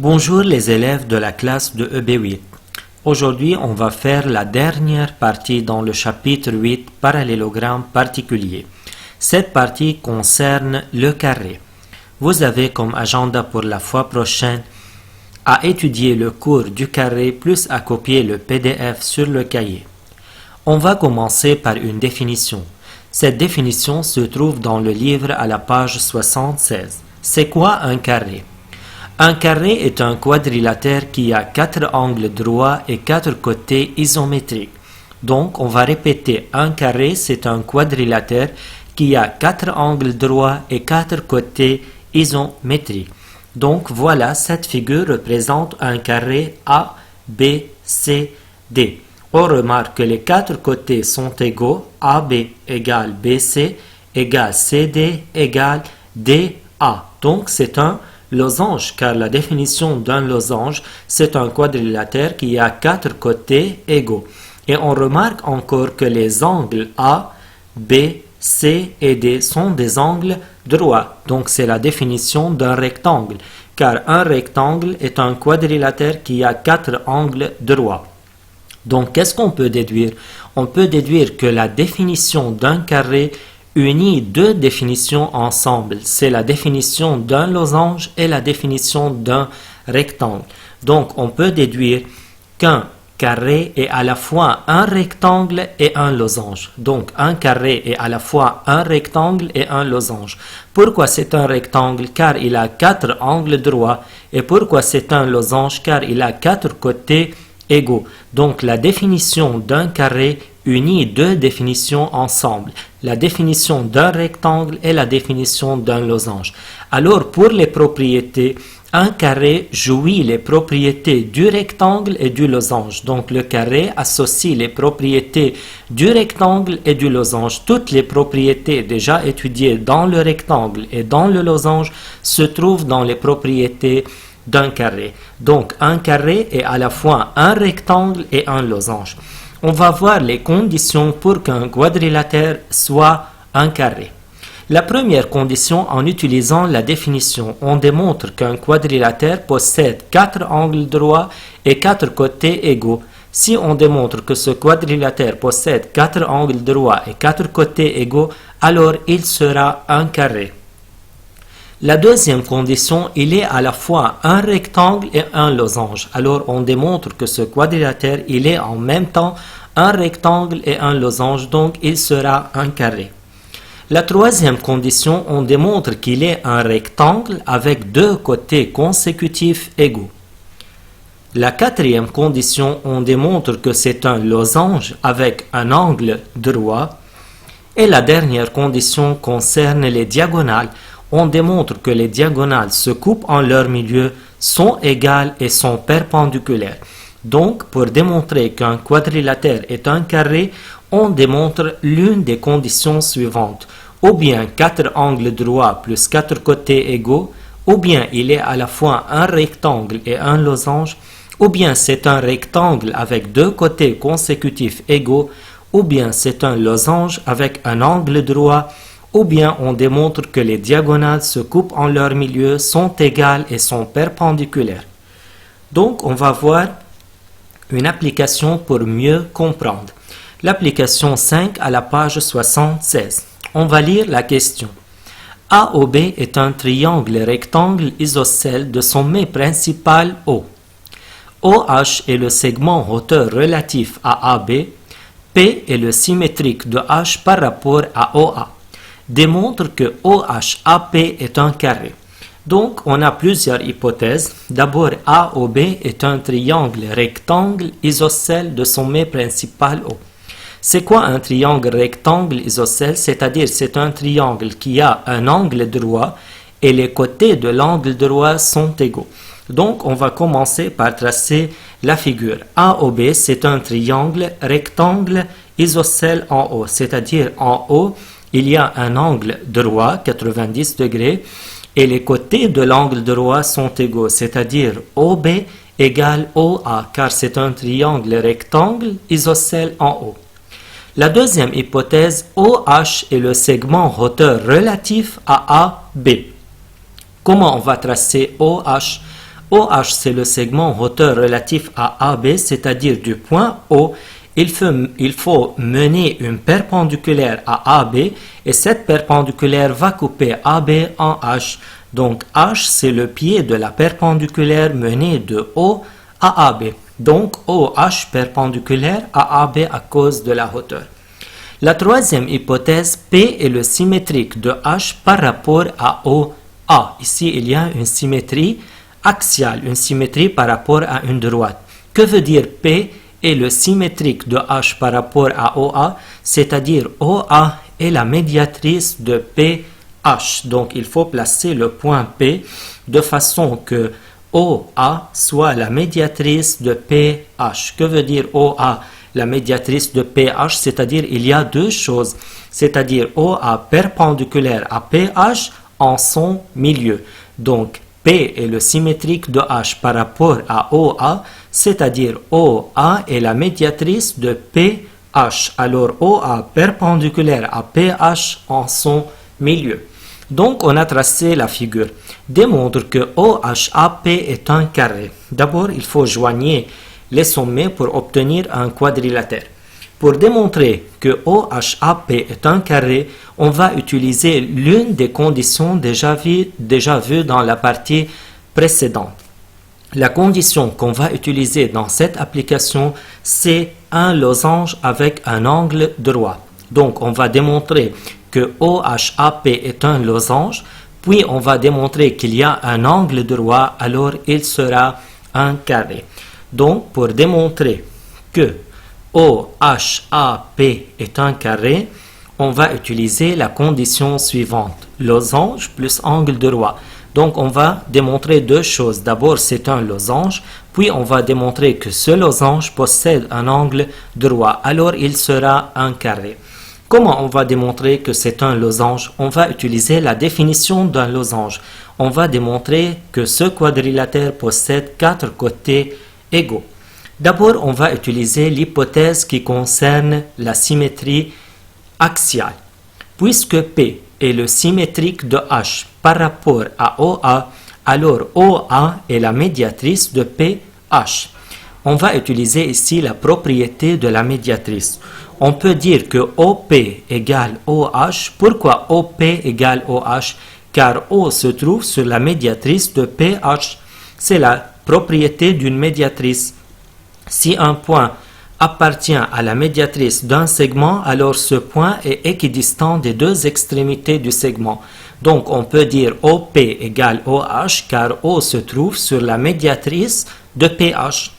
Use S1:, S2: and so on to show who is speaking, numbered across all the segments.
S1: Bonjour les élèves de la classe de EB8. Aujourd'hui, on va faire la dernière partie dans le chapitre 8, parallélogramme particulier. Cette partie concerne le carré. Vous avez comme agenda pour la fois prochaine à étudier le cours du carré plus à copier le PDF sur le cahier. On va commencer par une définition. Cette définition se trouve dans le livre à la page 76. C'est quoi un carré? Un carré est un quadrilatère qui a 4 angles droits et 4 côtés isométriques. Donc, on va répéter, un carré, c'est un quadrilatère qui a 4 angles droits et 4 côtés isométriques. Donc, voilà, cette figure représente un carré A, B, C, D. On remarque que les 4 côtés sont égaux, AB égale BC égale CD égale DA. Donc, c'est un losange, car la définition d'un losange, c'est un quadrilatère qui a 4 côtés égaux. Et on remarque encore que les angles A, B, C et D sont des angles droits. Donc c'est la définition d'un rectangle, car un rectangle est un quadrilatère qui a 4 angles droits. Donc qu'est-ce qu'on peut déduire? On peut déduire que la définition d'un carré unit deux définitions ensemble. C'est la définition d'un losange et la définition d'un rectangle. Donc, on peut déduire qu'un carré est à la fois un rectangle et un losange. Donc, un carré est à la fois un rectangle et un losange. Pourquoi c'est un rectangle? Car il a 4 angles droits. Et pourquoi c'est un losange? Car il a 4 côtés égaux. Donc, la définition d'un carré unit deux définitions ensemble, la définition d'un rectangle et la définition d'un losange. Alors, pour les propriétés, un carré jouit les propriétés du rectangle et du losange. Donc, le carré associe les propriétés du rectangle et du losange. Toutes les propriétés déjà étudiées dans le rectangle et dans le losange se trouvent dans les propriétés d'un carré. Donc, un carré est à la fois un rectangle et un losange. On va voir les conditions pour qu'un quadrilatère soit un carré. La première condition, en utilisant la définition, on démontre qu'un quadrilatère possède 4 angles droits et 4 côtés égaux. Si on démontre que ce quadrilatère possède 4 angles droits et 4 côtés égaux, alors il sera un carré. La deuxième condition, il est à la fois un rectangle et un losange. Alors, on démontre que ce quadrilatère, il est en même temps un rectangle et un losange, donc il sera un carré. La troisième condition, on démontre qu'il est un rectangle avec 2 côtés consécutifs égaux. La quatrième condition, on démontre que c'est un losange avec un angle droit. Et la dernière condition concerne les diagonales. On démontre que les diagonales se coupent en leur milieu, sont égales et sont perpendiculaires. Donc, pour démontrer qu'un quadrilatère est un carré, on démontre l'une des conditions suivantes. Ou bien 4 angles droits plus 4 côtés égaux, ou bien il est à la fois un rectangle et un losange, ou bien c'est un rectangle avec 2 côtés consécutifs égaux, ou bien c'est un losange avec un angle droit, ou bien on démontre que les diagonales se coupent en leur milieu, sont égales et sont perpendiculaires. Donc, on va voir une application pour mieux comprendre. L'application 5 à la page 76. On va lire la question. AOB est un triangle rectangle isocèle de sommet principal O. OH est le segment hauteur relatif à AB. P est le symétrique de H par rapport à OA. Démontre que OHAP est un carré. Donc, on a plusieurs hypothèses. D'abord, AOB est un triangle rectangle isocèle de sommet principal O. C'est quoi un triangle rectangle isocèle? C'est-à-dire, c'est un triangle qui a un angle droit et les côtés de l'angle droit sont égaux. Donc, on va commencer par tracer la figure. AOB, c'est un triangle rectangle isocèle en haut. C'est-à-dire, en haut, il y a un angle droit, 90 degrés, et les côtés de l'angle droit sont égaux, c'est-à-dire OB égale OA, car c'est un triangle rectangle isocèle en haut. La deuxième hypothèse, OH est le segment hauteur relatif à AB. Comment on va tracer OH? OH, c'est le segment hauteur relatif à AB, c'est-à-dire du point O. Il faut mener une perpendiculaire à AB et cette perpendiculaire va couper AB en H. Donc H, c'est le pied de la perpendiculaire menée de O à AB. Donc OH perpendiculaire à AB à cause de la hauteur. La troisième hypothèse, P est le symétrique de H par rapport à OA. Ici, il y a une symétrie axiale, une symétrie par rapport à une droite. Que veut dire P est le symétrique de H par rapport à OA? C'est-à-dire OA est la médiatrice de PH. Donc, il faut placer le point P de façon que OA soit la médiatrice de PH. Que veut dire OA, la médiatrice de PH? C'est-à-dire il y a deux choses, c'est-à-dire OA perpendiculaire à PH en son milieu. Donc P est le symétrique de H par rapport à OA, c'est-à-dire OA est la médiatrice de PH. Alors OA perpendiculaire à PH en son milieu. Donc, on a tracé la figure. Démontre que OHAP est un carré. D'abord, il faut joindre les sommets pour obtenir un quadrilatère. Pour démontrer que OHAP est un carré, on va utiliser l'une des conditions déjà vues dans la partie précédente. La condition qu'on va utiliser dans cette application, c'est un losange avec un angle droit. Donc, on va démontrer que OHAP est un losange, puis on va démontrer qu'il y a un angle droit, alors il sera un carré. Donc, pour démontrer que OHAP est un carré, on va utiliser la condition suivante, losange plus angle droit. Donc, on va démontrer deux choses. D'abord, c'est un losange, puis on va démontrer que ce losange possède un angle droit, alors il sera un carré. Comment on va démontrer que c'est un losange? On va utiliser la définition d'un losange. On va démontrer que ce quadrilatère possède quatre côtés égaux. D'abord, on va utiliser l'hypothèse qui concerne la symétrie axiale. Puisque P est le symétrique de H par rapport à OA, alors OA est la médiatrice de PH. On va utiliser ici la propriété de la médiatrice. On peut dire que OP égale OH. Pourquoi OP égale OH? Car O se trouve sur la médiatrice de PH. C'est la propriété d'une médiatrice. Si un point appartient à la médiatrice d'un segment, alors ce point est équidistant des deux extrémités du segment. Donc on peut dire OP égale OH car O se trouve sur la médiatrice de PH.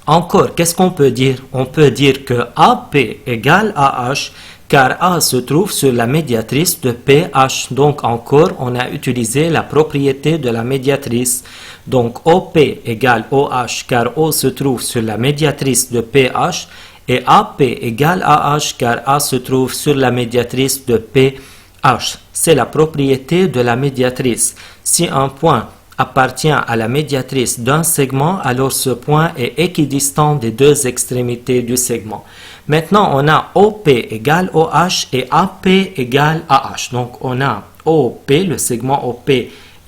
S1: Encore, qu'est-ce qu'on peut dire? On peut dire que AP égale AH car A se trouve sur la médiatrice de PH. Donc encore, on a utilisé la propriété de la médiatrice. Donc OP égale OH car O se trouve sur la médiatrice de PH et AP égale AH car A se trouve sur la médiatrice de PH. C'est la propriété de la médiatrice. Si un point appartient à la médiatrice d'un segment, alors ce point est équidistant des deux extrémités du segment. Maintenant, on a OP égale OH et AP égale AH. Donc, on a OP, le segment OP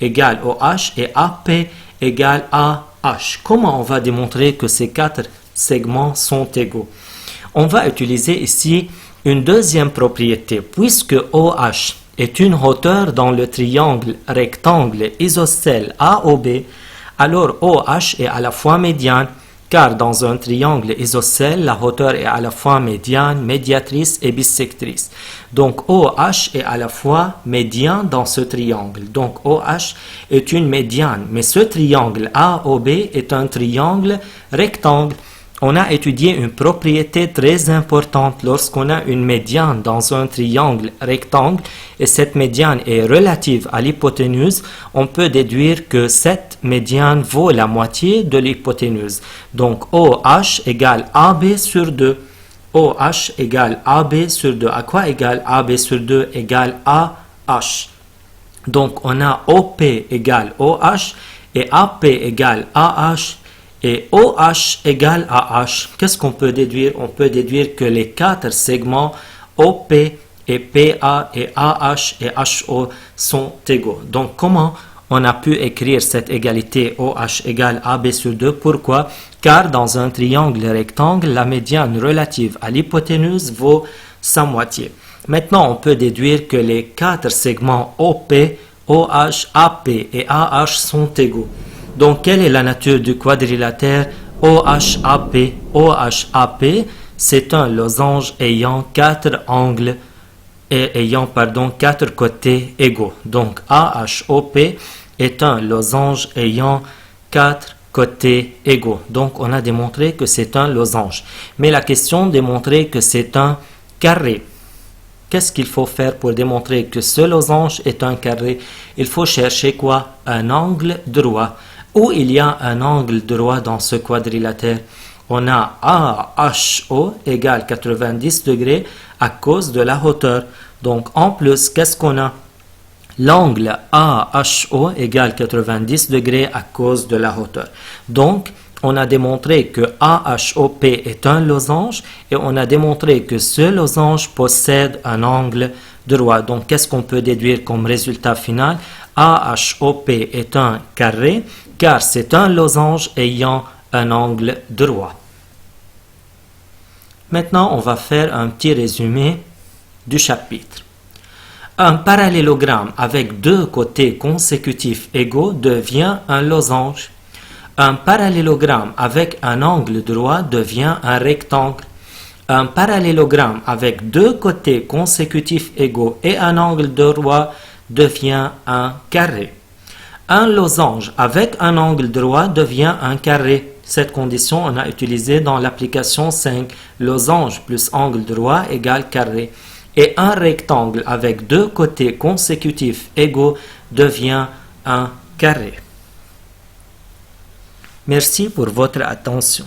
S1: égale OH et AP égale AH. Comment on va démontrer que ces quatre segments sont égaux? On va utiliser ici une deuxième propriété. Puisque OH est une hauteur dans le triangle rectangle isocèle AOB, alors OH est à la fois médiane, car dans un triangle isocèle, la hauteur est à la fois médiane, médiatrice et bissectrice. Donc OH est à la fois médian dans ce triangle. Donc OH est une médiane, mais ce triangle AOB est un triangle rectangle. On a étudié une propriété très importante lorsqu'on a une médiane dans un triangle rectangle et cette médiane est relative à l'hypoténuse, on peut déduire que cette médiane vaut la moitié de l'hypoténuse. Donc OH égale AB sur 2. OH égale AB sur 2. À quoi égale AB sur 2 égale AH? Donc on a OP égale OH et AP égale AH. Et OH égale AH, qu'est-ce qu'on peut déduire? On peut déduire que les quatre segments OP et PA et AH et HO sont égaux. Donc comment On a pu écrire cette égalité OH égale AB sur 2. Pourquoi? Car dans un triangle rectangle, la médiane relative à l'hypoténuse vaut sa moitié. Maintenant, on peut déduire que les 4 segments OP, OH, AP et AH sont égaux. Donc, quelle est la nature du quadrilatère OHAP? OHAP, c'est un losange ayant 4 angles et ayant 4 côtés égaux. Donc, AHOP est un losange ayant 4 côtés égaux. Donc, on a démontré que c'est un losange. Mais la question démontrer que c'est un carré. Qu'est-ce qu'il faut faire pour démontrer que ce losange est un carré? Il faut chercher quoi? Un angle droit. Où il y a un angle droit dans ce quadrilatère? On a AHO égale 90 degrés à cause de la hauteur. Donc, en plus, qu'est-ce qu'on a? L'angle AHO égale 90 degrés à cause de la hauteur. Donc, on a démontré que AHOP est un losange et on a démontré que ce losange possède un angle droit. Donc, qu'est-ce qu'on peut déduire comme résultat final? AHOP est un carré car c'est un losange ayant un angle droit. Maintenant, on va faire un petit résumé du chapitre. Un parallélogramme avec deux côtés consécutifs égaux devient un losange. Un parallélogramme avec un angle droit devient un rectangle. Un parallélogramme avec deux côtés consécutifs égaux et un angle droit devient un carré. Un losange avec un angle droit devient un carré. Cette condition, on a utilisé dans l'application 5. Losange plus angle droit égale carré. Et un rectangle avec deux côtés consécutifs égaux devient un carré. Merci pour votre attention.